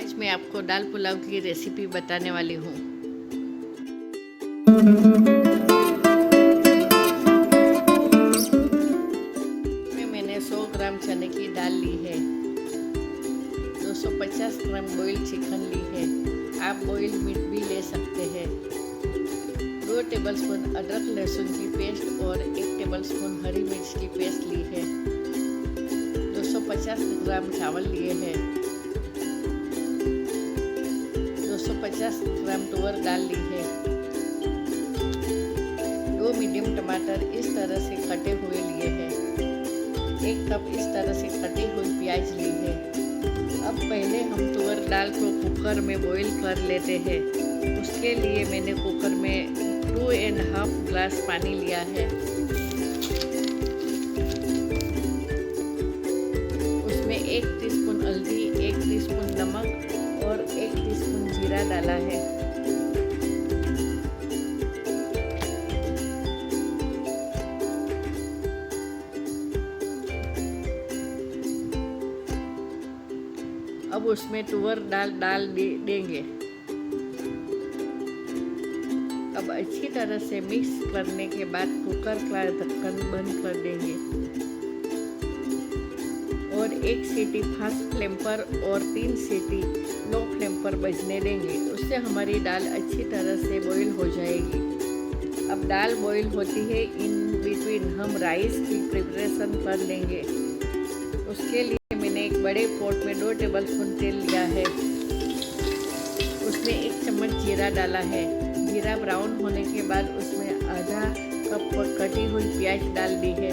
आज मैं आपको दाल पुलाव की रेसिपी बताने वाली हूँ। मैंने 100 ग्राम चने की दाल ली है, 250 ग्राम बॉइल्ड चिकन ली है। आप बॉइल्ड मीट भी ले सकते हैं। 2 टेबलस्पून अदरक लहसुन की पेस्ट और 1 टेबलस्पून हरी मिर्च की पेस्ट ली है। 250 ग्राम चावल लिए हैं। 250 ग्राम तुअर दाल ली है। 2 मीडियम टमाटर इस तरह से कटे हुए लिए हैं। 1 कप इस तरह से कटी हुई प्याज ली है। अब पहले हम तुअर दाल को कुकर में बॉईल कर लेते हैं। उसके लिए मैंने कुकर में 2.5 ग्लास पानी लिया है। उसमें 1 टीस्पून हल्दी, 1 टीस्पून नमक और 1 टीस्पून जीरा डाला है। अब उसमें तुअर दाल डाल देंगे। अब अच्छी तरह से मिक्स करने के बाद कुकर का ढक्कन बंद कर देंगे और 1 सीटी फास्ट फ्लेम पर और 3 सीटी लो फ्लेम पर बजने देंगे। उससे हमारी दाल अच्छी तरह से बॉईल हो जाएगी। अब दाल बॉईल होती है, इन बिटवीन हम राइस की प्रिपरेशन कर लेंगे। उसके लिए मैंने एक बड़े पॉट में 2 टेबलस्पून तेल लिया है। उसमें 1 चम्मच जीरा डाला है। जीरा ब्राउन होने के बाद उसमें आधा कप कटी हुई प्याज डाल दी है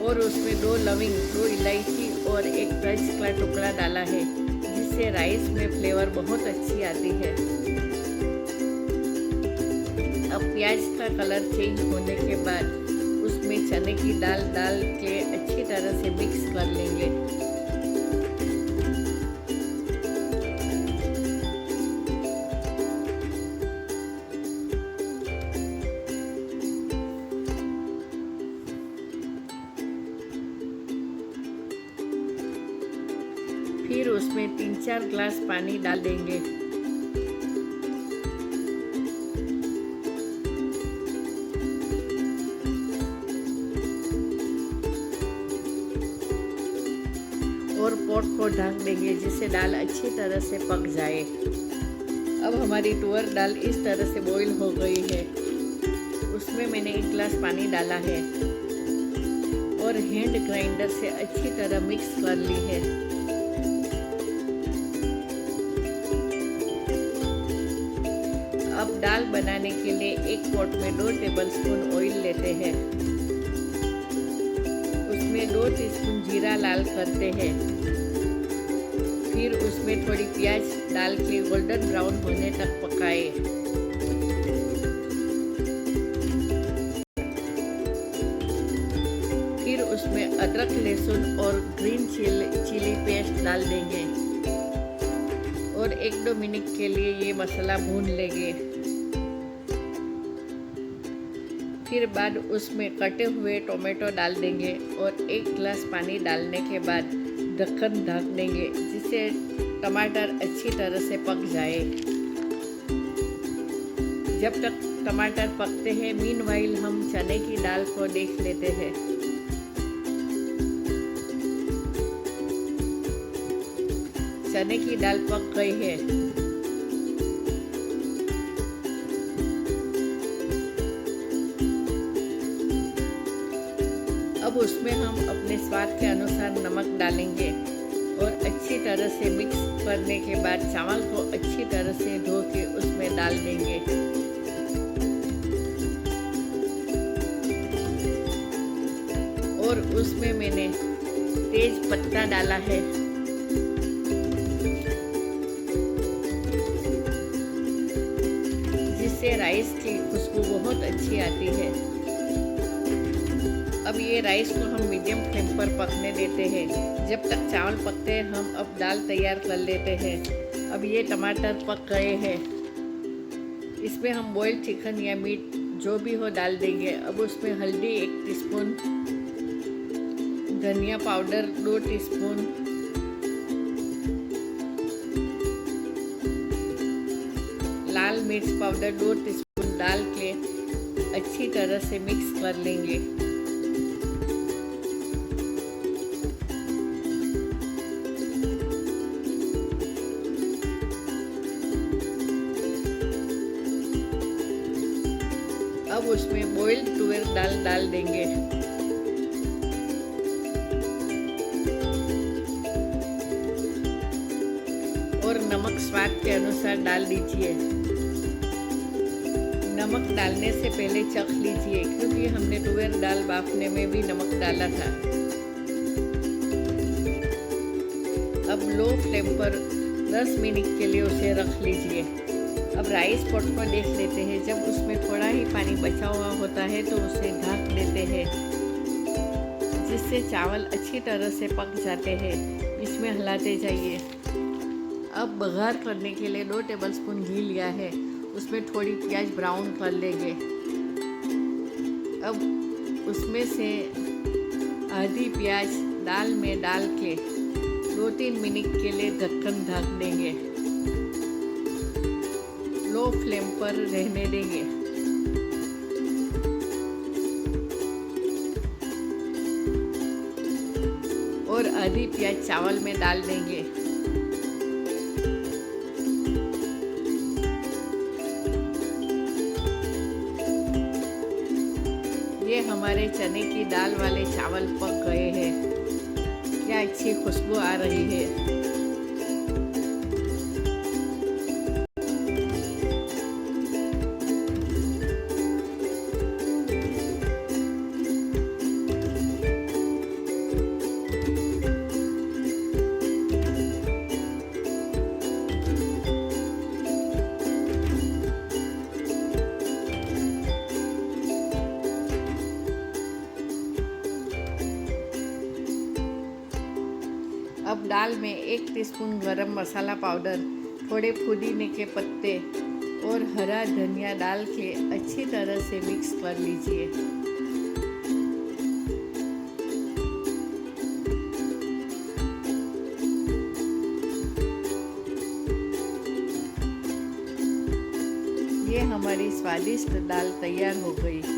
और उसमें 2 लविंग, 2 इलायची और 1 प्याज का टुकड़ा डाला है, जिससे राइस में फ्लेवर बहुत अच्छी आती है। अब प्याज का कलर चेंज होने के बाद उसमें चने की दाल डाल के अच्छी तरह से मिक्स कर लेंगे। फिर उसमें 3-4 ग्लास पानी डाल देंगे। और पॉट को ढक देंगे, जिससे दाल अच्छी तरह से पक जाए। अब हमारी तुअर दाल इस तरह से बॉईल हो गई है। उसमें मैंने 1 गिलास पानी डाला है और हैंड ग्राइंडर से अच्छी तरह मिक्स कर ली है। अब दाल बनाने के लिए एक पॉट में 2 टेबलस्पून ऑयल लेते हैं। उसमें 2 टीस्पून जीरा लाल करते हैं। फिर उसमें थोड़ी प्याज डाल के गोल्डन ब्राउन होने तक पकाएं। फिर उसमें अदरक लहसुन और ग्रीन चिली पेस्ट डाल देंगे और 1-2 मिनट के लिए ये मसाला भून लेंगे। फिर बाद उसमें कटे हुए टोमेटो डाल देंगे और 1 गिलास पानी डालने के बाद ढक्कन ढक देंगे, जिससे टमाटर अच्छी तरह से पक जाए। जब तक टमाटर पकते हैं, मीनवाइल हम चने की दाल को देख लेते हैं। चने की दाल पक गई है। अब उसमें हम अपने स्वाद के अनुसार नमक डालेंगे और अच्छी तरह से मिक्स करने के बाद चावल को अच्छी तरह से धो के उसमें डाल देंगे। और उसमें मैंने तेज पत्ता डाला है। जिससे राइस की खुशबू बहुत अच्छी आती है। अब ये राइस को हम मीडियम फ्लेम पर पकने देते हैं। जब तक चावल पकते हैं, हम अब दाल तैयार कर लेते हैं। अब ये टमाटर पक गए हैं। इसमें हम बॉइल्ड चिकन या मीट जो भी हो डाल देंगे। अब उसमें हल्दी 1 टीस्पून, धनिया पाउडर 2 टीस्पून, मिर्च पाउडर 2 टीस्पून डाल के अच्छी तरह से मिक्स कर लेंगे। अब उसमें बॉइल्ड तुअर दाल डाल देंगे और नमक स्वाद के अनुसार डाल दीजिए। नमक डालने से पहले चख लीजिए क्योंकि हमने तुअर दाल बाफने में भी नमक डाला था। अब लो फ्लेम पर 10 मिनट के लिए उसे रख लीजिए। अब राइस पॉट को देख लेते हैं। जब उसमें थोड़ा ही पानी बचा हुआ होता है तो उसे ढक देते हैं, जिससे चावल अच्छी तरह से पक जाते हैं। इसमें हिलाते जाइए। अब बघार करने के लिए 2 टेबलस्पून घी लिया है, उसमें थोड़ी प्याज ब्राउन कर लेंगे। अब उसमें से आधी प्याज दाल में डाल के 2-3 मिनट के लिए ढक्कन ढक देंगे। लो फ्लेम पर रहने देंगे। और आधी प्याज चावल में डाल देंगे। ये हमारे चने की दाल वाले चावल पक गए हैं। क्या अच्छी खुशबू आ रही है। अब दाल में 1 टीस्पून गरम मसाला पाउडर, थोड़े पुदीने के पत्ते और हरा धनिया डाल के अच्छी तरह से मिक्स कर लीजिए। ये हमारी स्वादिष्ट दाल तैयार हो गई।